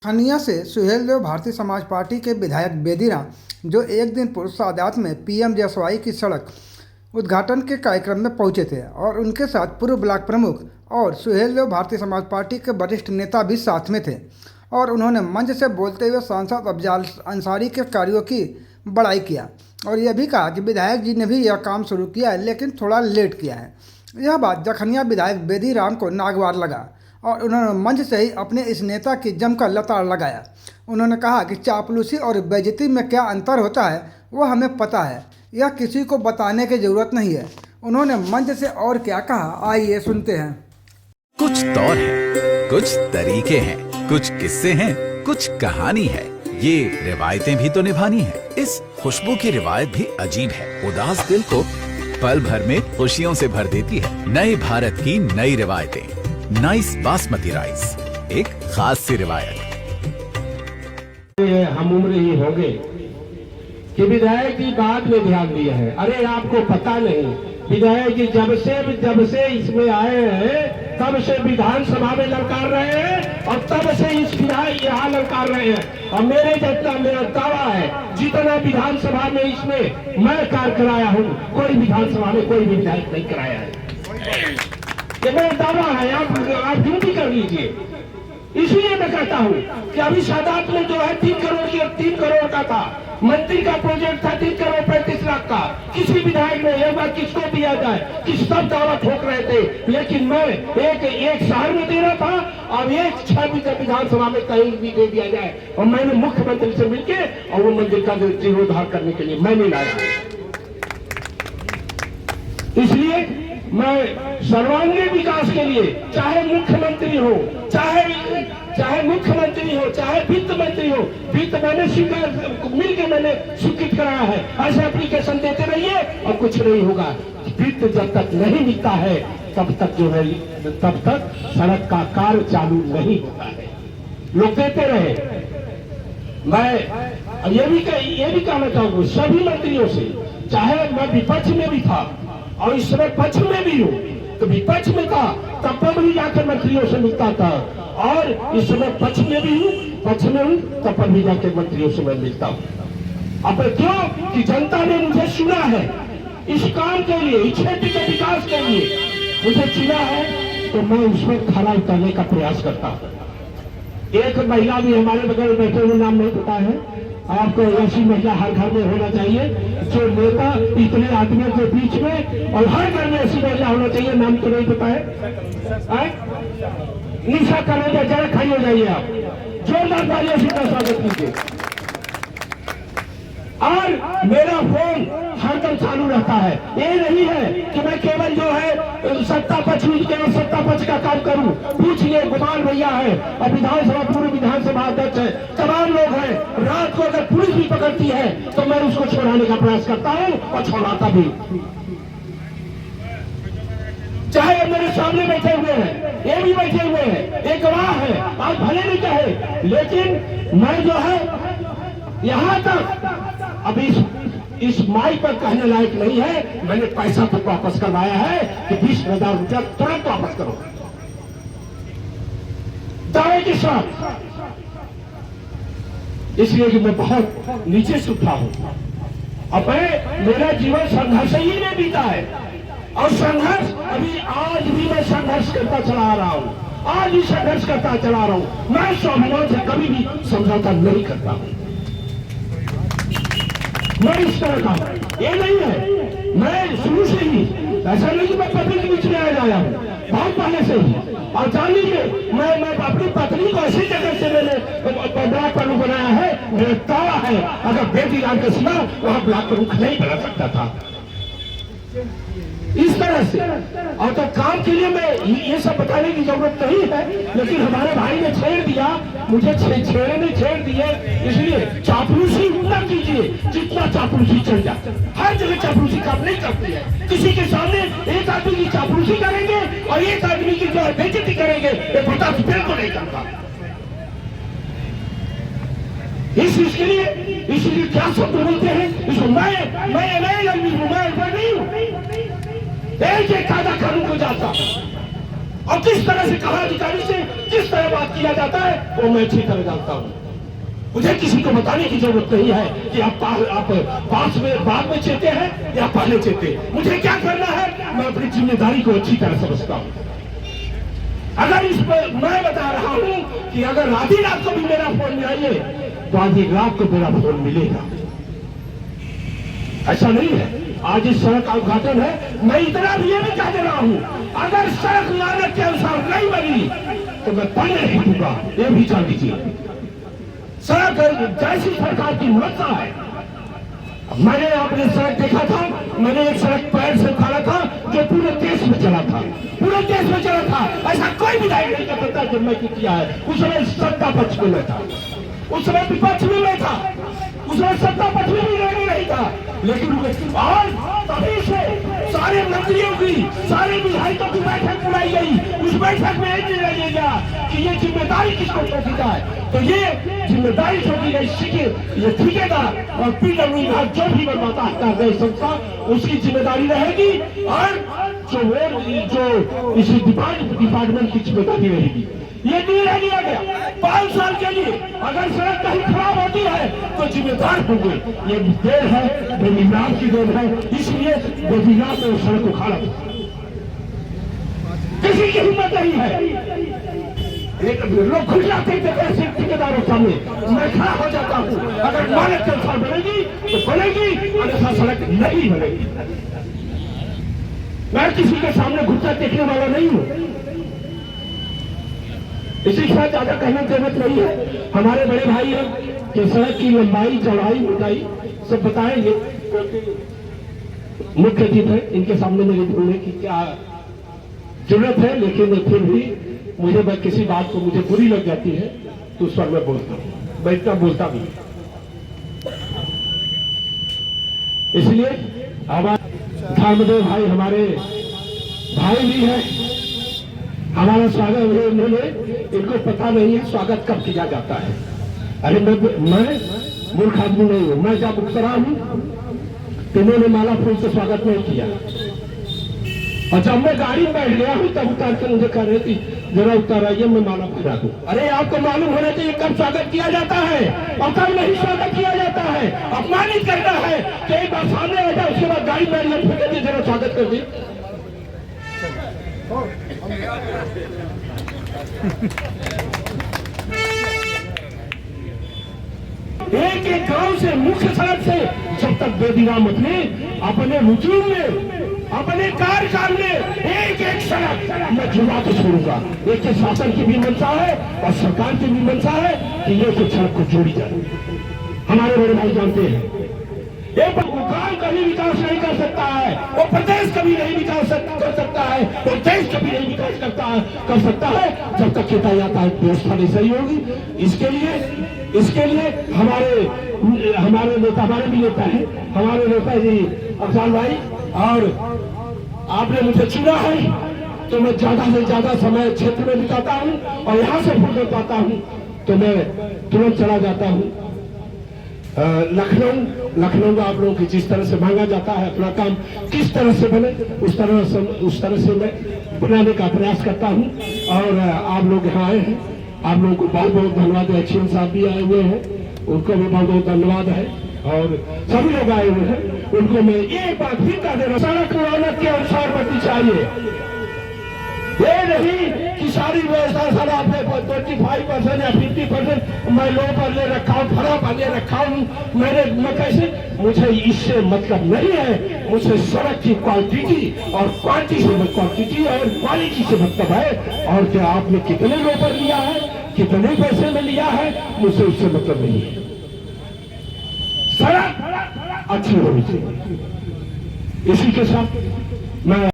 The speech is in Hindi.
खनिया से सुहेलदेव भारतीय समाज पार्टी के विधायक बेदीराम, जो एक दिन पूर्व सादात में पीएमजीएसवाई की सड़क उद्घाटन के कार्यक्रम में पहुंचे थे और उनके साथ पूर्व ब्लॉक प्रमुख और सुहेलदेव भारतीय समाज पार्टी के वरिष्ठ नेता भी साथ में थे। और उन्होंने मंच से बोलते हुए सांसद अफजाल अंसारी के कार्यों की बड़ाई किया और यह भी कहा कि विधायक जी ने भी यह काम शुरू किया है, लेकिन थोड़ा लेट किया है। यह बात जखनिया विधायक बेदीराम को नागवार लगा और उन्होंने मंच से ही अपने इस नेता की जमकर लताड़ लगाया। उन्होंने कहा कि चापलूसी और बेइज्जती में क्या अंतर होता है वो हमें पता है, यह किसी को बताने की ज़रूरत नहीं है। उन्होंने मंच से और क्या कहा, आइए सुनते हैं। कुछ तौर है, कुछ तरीके हैं, कुछ किस्से हैं, कुछ कहानी है। ये रिवायतें भी तो निभानी है। इस खुशबू की रिवायत भी अजीब है, उदास दिल को पल भर में खुशियों से भर देती है। नए भारत की नई रिवायतें, नाइस बासमती राइस, एक खास सी रिवायत। हम उम्र ही हो गए कि विधायक जी बाद में ध्यान दिए हैं। अरे आपको पता नहीं, विधायक जी जब से इसमें आए हैं तब से विधानसभा में ललकार रहे हैं और तब से इस यहाँ ललकार रहे हैं। और मेरा दावा है, जितना विधानसभा में इसमें मैं कार्य कराया हूँ, कोई विधानसभा में कोई भी विधायक नहीं कराया है। ये मेरा दावा है, आप ड्यूटी कर लीजिए। इसलिए मैं कहता हूँ कि अभी सादात में जो है 3 करोड़ का था, मंत्री का प्रोजेक्ट था 3 करोड़ 35 लाख का। किसी विधायक ने एक बार किसको दिया जाए कि सब दावा ठोक रहे थे, लेकिन मैं एक शहर में दे रहा था और एक 6 विधानसभा में कहीं भी दे दिया जाए। और मैंने मुख्यमंत्री से मिलके और वो मंदिर का जीर्णोद्धार करने के लिए मैंने लाया। इसलिए मैं सर्वांगीण विकास के लिए, चाहे मुख्यमंत्री हो, चाहे मुख्यमंत्री हो, चाहे वित्त मंत्री हो, वित्त मैंने मिलकर मैंने स्वीकृत कराया है। ऐसे एप्लीकेशन देते रहिए और कुछ नहीं होगा। वित्त जब तक नहीं मिलता है तब तक जो है, तब तक सड़क का कार्य चालू नहीं होता है। लोग देते रहे। मैं ये भी कहना चाहूंगा सभी मंत्रियों से, चाहे मैं विपक्ष में भी था और इस समय पक्ष में भी हूँ, तो विपक्ष में था तब भी जाकर मंत्रियों से मिलता था, और इस समय पक्ष में भी हूँ, पक्ष में हूँ तब भी जाकर मंत्रियों से मैं मिलता हूँ। अब क्यों कि जनता ने मुझे चुना है इस काम के लिए, इस क्षेत्र के विकास के लिए मुझे चुना है, तो मैं उसमें खरा उतरने का प्रयास करता हूँ। एक महिला भी हमारे बगल बैठे हुए, नाम नहीं पता है आपको, ऐसी महिला हर घर में होना चाहिए, जो नेता इतने आदमियों के बीच में, और हर घर में ऐसी महिला होना चाहिए। नाम तो नहीं पता है, निशा करेंगे, जरा खड़ी हो जाइए आप, जोरदार तालियों से स्वागत कीजिए। और मेरा फोन हरदम चालू रहता है। ये नहीं है कि मैं केवल जो है सत्ता पक्ष का काम करूं। पूछिए, गोपाल भैया है और विधानसभा पूर्व विधानसभा अध्यक्ष है, तमाम लोग हैं। रात को अगर पुलिस भी पकड़ती है तो मैं उसको छोड़ाने का प्रयास करता हूं और छोड़ाता भी। चाहे मेरे सामने बैठे हुए हैं, ये भी बैठे हुए हैं, एक गवाह है, आप भले नहीं कहे, लेकिन मैं जो है यहां तक अभी इस माई पर कहने लायक नहीं है। मैंने पैसा तक वापस करवाया है कि 20,000 रुपया तुरंत वापस करो, दावे के साथ। इसलिए कि मैं बहुत नीचे से उठा हूं। अब मेरा जीवन संघर्ष ही में बीता है, और संघर्ष अभी आज भी मैं संघर्ष करता चला आ रहा हूं, आज भी संघर्ष करता चला रहा हूं। मैं स्वाभिमान से कभी भी समझौता नहीं करता हूं। मैं इस तरह का ये नहीं है, मैं शुरू से ही ऐसा नहीं कि मैं पत्नी के बीच में आया हूँ, बहुत पहले से ही। और जान लीजिए, मैं अपनी पत्नी को ऐसी जगह से मैंने ब्लॉक प्रमुख बनाया है। मेरा दावा है, अगर बेदीराम के सिवा वहां ब्लॉक प्रमुख नहीं बना सकता था इस तरह से। और तो काम के लिए मैं ये सब बताने की जरूरत नहीं है, लेकिन हमारे भाई ने छेड़ दिया, मुझे छेड़ दिए। इसलिए चापलूसी न कीजिए, जितना चापलूसी चल जाए। हर जगह चापलूसी काम नहीं करती है। किसी के सामने एक आदमी की चापलूसी करेंगे और एक आदमी की जो है बेइज्जती करेंगे, ये प्रताप बिल्कुल नहीं करता। इसलिए क्या शब्द बोलते हैं, इसको मैं नहीं हूं, एक कायदा कानून को जाता और किस तरह से कहा अधिकारी से किस तरह बात किया जाता है वो मैं अच्छी तरह जानता हूं। मुझे किसी को बताने की जरूरत नहीं है कि आप बाद में चेते हैं या पहले चेते। मुझे क्या करना है, मैं अपनी जिम्मेदारी को अच्छी तरह समझता हूं। अगर इस पर मैं बता रहा हूं कि अगर आधी रात को भी मेरा फोन मिलाइए तो आधी रात को मेरा फोन मिलेगा। ऐसा नहीं है। आज इस सड़क का उद्घाटन है, मैं इतना भी ये भी कह दे रहा हूं, अगर सड़क लागत के अनुसार नहीं बनी तो मैं पहले नहीं दूंगा, ये भी जान लीजिए। सड़क जैसी सरकार की मंशा है। मैंने आपने सड़क देखा था, मैंने एक सड़क पैर से उखाड़ा था जो पूरे देश में चला था, पूरे देश में चला था। ऐसा कोई विधायक नहीं कर सकता जब मैं किया है। उस समय सत्ता पक्ष में मैं था, उस समय विपक्ष में मैं था, उस समय सत्ता पक्ष में भी नहीं था, लेकिन आज तभी से सारे मंत्रियों की, सारे विधायकों की बैठक बुलाई गई। उस बैठक में एक निर्णय लिया गया कि ये जिम्मेदारी किसको सौंपी जाए, तो ये जिम्मेदारी सौंपी गई ये ठेकेदार और पीडब्ल्यू विभाग जो भी बनवाता है संस्था, उसकी जिम्मेदारी रहेगी और जो इस डिपार्टमेंट की जिम्मेदारी रहेगी। ये निर्णय लिया गया 5 साल के लिए। अगर सड़क कहीं खराब होती है तो जिम्मेदार होंगे। ये देर है, बेनियाम की देर है, इसलिए बेनियाम ने सड़क उखाड़ा। किसी की हिम्मत नहीं है। एक लोग खुल जाते हैं ठेकेदारों सामने, मैं खड़ा हो जाता हूँ। अगर मानक के अनुसार बनेगी तो बनेगी, अन्यथा सड़क नहीं बनेगी। मैं किसी के सामने घुटना टेकने वाला नहीं हूँ। इसी के साथ ज्यादा कहने की जरूरत नहीं है। हमारे बड़े भाई हैं कि सड़क की लंबाई, चौड़ाई, मोटाई सब बताएंगे। मुख्य अतिथि है, इनके सामने मेरे बोलने की क्या जरूरत है, लेकिन फिर भी मुझे किसी बात को मुझे बुरी लग जाती है तो उस पर मैं बोलता हूँ, मैं इतना बोलता भी। इसलिए हमारे धर्मदेव भाई हमारे भाई भी है, हमारा स्वागत उन्होंने, इनको पता नहीं है स्वागत कब किया जाता है। अरे मैं मूर्ख आदमी नहीं हूं। मैं जब उतरा हूं तो उन्होंने माला फूल से स्वागत नहीं किया, और जब मैं गाड़ी में बैठ गया हूं तब उतार कर मुझे कह रहे थी जरा उतार आइए मैं माला फूला दूं। अरे आपको मालूम होना चाहिए कब स्वागत किया जाता है और कब नहीं स्वागत किया जाता है। अपमानित करना है कि एक बार सामने आ जाए, उसके बाद गाड़ी बैठ जाए, जरा स्वागत कर दी। एक एक गांव से, मुख्य सड़क से जब तक बेदीराम अपने रुजूम में, अपने कार्यकाल में एक एक सड़क मैं जुड़ा के छोड़ूंगा। एक शासन की भी मंशा है और सरकार की भी मंशा है कि ये कुछ सड़क को जोड़ी जाए। हमारे बड़े भाई जानते हैं एक गांव कभी विकास नहीं कर सकता है, वो प्रदेश कभी नहीं विकास कर सकता है, वो देश कभी नहीं विकास कर सकता है जब तक यातायात व्यवस्था नहीं सही होगी। इसके लिए हमारे नेता, हमारे भी नेता है, हमारे नेता जी अफजाल भाई, और आपने मुझे चुना है तो मैं ज्यादा से ज्यादा समय क्षेत्र में बिताता हूँ और यहाँ से फुर्सत पाता हूँ तो मैं तुरंत चला जाता हूँ लखनऊ। आप लोगों की जिस तरह से मांगा जाता है अपना काम किस तरह से बने, उस तरह से मैं बनाने का प्रयास करता हूं। और आप लोग यहाँ आए हैं, आप लोगों को बहुत बहुत धन्यवाद है। अक्षय साहब भी आए हुए हैं, उनको भी बहुत बहुत धन्यवाद है, और सभी लोग आए हुए हैं उनको मैं एक बात भी कह दे रहा हूँ, सड़क लागत के अनुसार बननी चाहिए। ये नहीं कि सारी व्यवस्था सारा आपने 25% या 50% मैं लो पर ले रखा हूँ, फरा पर ले रखा हूँ। मैं कैसे, मुझे इससे मतलब नहीं है। मुझे सड़क की क्वालिटी और क्वांटिटी और क्वालिटी से मतलब है, और क्या आपने कितने लो पर लिया है, कितने पैसे में लिया है, मुझे उससे मतलब नहीं है। सड़क अच्छी होनी चाहिए। इसी के साथ मैं